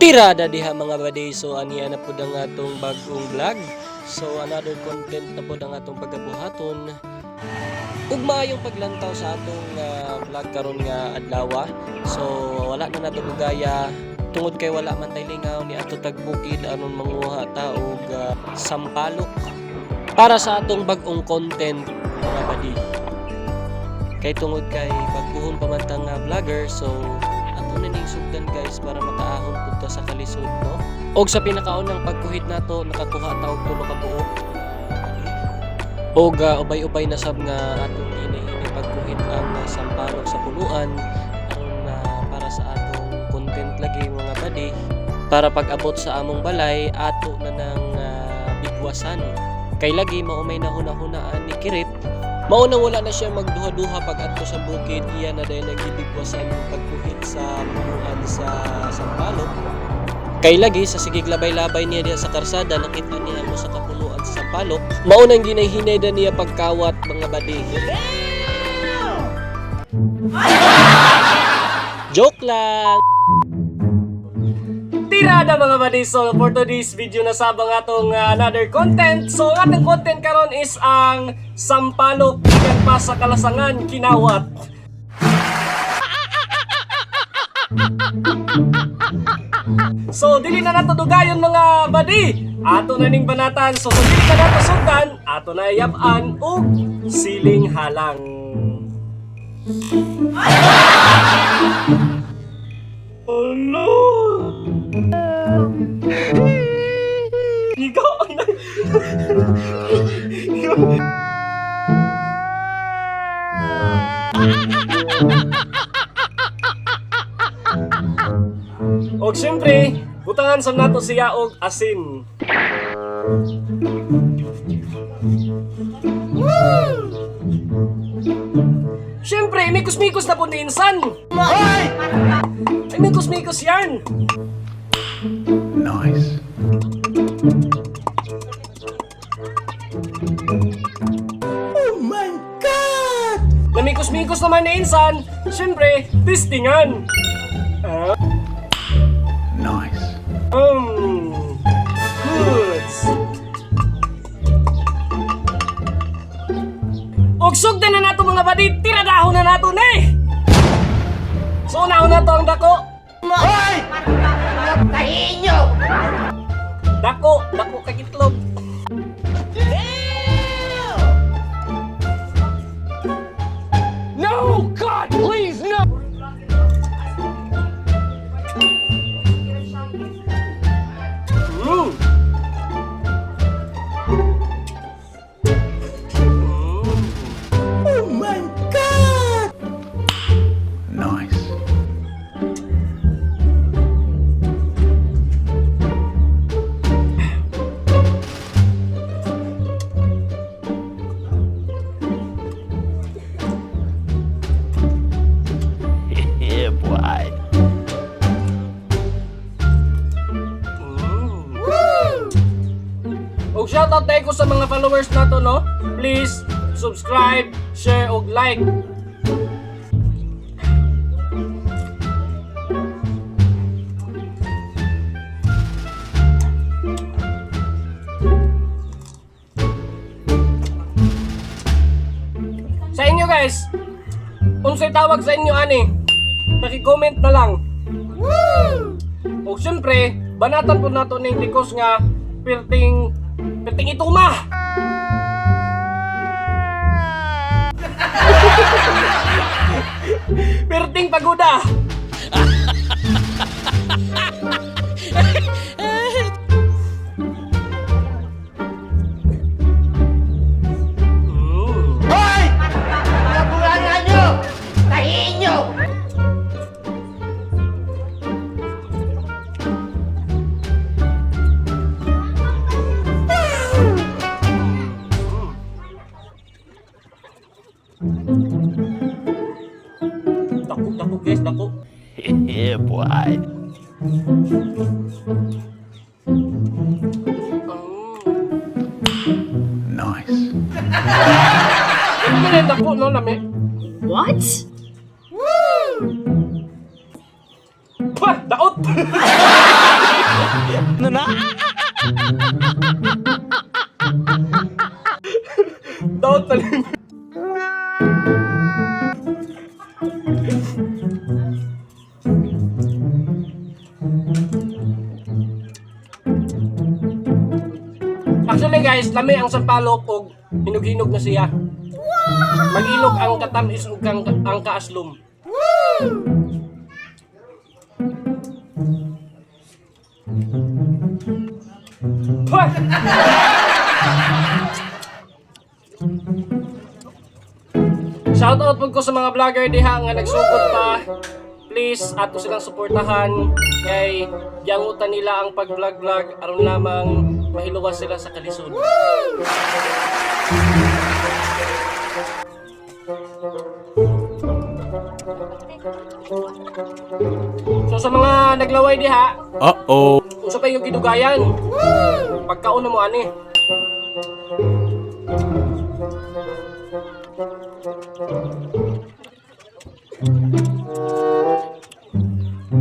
Tirada diha mga baday, so aniya na po ang atong bagong vlog. So another content na po ang atong pagabuhaton. Ug maayong paglantaw sa atong vlog karon nga adlaw. So wala na nato gaya tungod kay wala man tay lingaw ni ato tagbukid anon manguha ta og sampalok para sa atong bagong content mga baday. Kay tungod kay baguhon pa man ta nga vlogger, so ato na ning sugdan guys para makaahon punta sa kalisod, no? Og sa pinakaunang pagkuhit nato nakakuha ta og 3 ka buok. Og ubay-ubay na sab nga atong hini pagkuhit ang sampalok sa punuan aron para sa atong content lagi mga badi, para pag-abot sa among balay ato na nang bigwasan. Kay lagi maumay na hunahunaan ni Kirit. Maunang wala na siya magduha-duha pag adto sa bukid, iya na dahil nagibigwasan pagkuhit sa punuan sa sampalok. Kay lagi sa sigig labay-labay niya diya sa karsada, nakita niya mo sa kapunuan sa sampalok. Maunang ginahinay na niya pagkawat mga badi. Joke lang! Tirada mga badi, so for today's video na sabang atong another content. So ang atong content karon is ang sampalok gikan pa sa kalasangan kinawat. So dili na nato dugayon mga badi, ato na ning banatan. So dili na nato sugdan, ato na yab-an og siling halang. Oh no! Ikaw ang og siyempre, butangan sa nato siya og asin. Siyempre, mikos-mikos na po ni insan. Ay, mikos-mikos yan. Nice. Oh my God! Namikos-mikos naman ni insan. Siyempre, testingan. Nice. Goods. Og sugdan na nato mga badi, tiradahon na nato ni. So unahon na to ang dako. Hoy! Kahinyo! Dako kay itlog. No, God, please, no. Oh my God! Nice. Yeah, boy. Og shoutout tayo ko sa mga followers nato, no? Please subscribe, share og like. Sa inyo guys, unsay tawag sa inyo ani? Paki-comment na lang. Og syempre, banatan po nato ning likos nga perting ituma. Perting pagoda. Hoy! Nabulangan nyo! Kahinyo! Dako guys, dako. Yeah, boy. Nice. Ano yung dako no lami? What? What? Daot! Actually guys, lami ang sampalok og hinog-hinog na siya. Magilog ang katamis ug ang kaaslom. Pwah! Shoutout po ko sa mga vlogger diha nga nagsugod pa. Please ato silang suportahan kay giangutan nila ang pag-vlog aron lamang mahiluwas sila sa kalisod. So sa mga naglaway diha, Uh-oh. usa pa yung gidugayan. Pagkaon mo ani.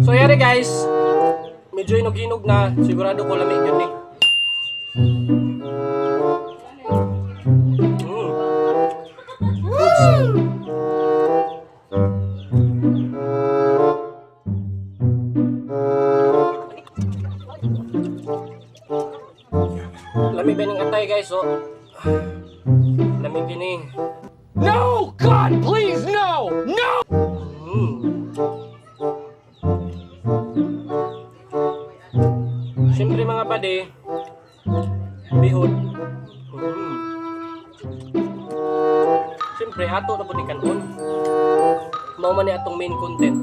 So yari guys, medyo hinog-hinog na, sigurado ko lamig yun eh. Goods. Lamig ba ng atay guys, so lamig din eh. No! God, please, no! No! Siyempre mga bade, bihod. Siyempre, ato na po ni kanon. Mao man ni atong main content.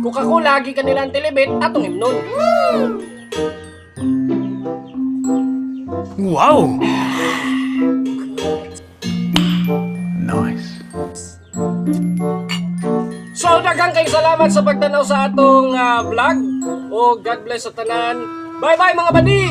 Coca-Cola, lagi kanila ang telebit, atong himnon. Wow! Nice. So, daghang kay salamat sa pagtanaw sa atong vlog. O God bless sa tanan. Bye-bye mga badi!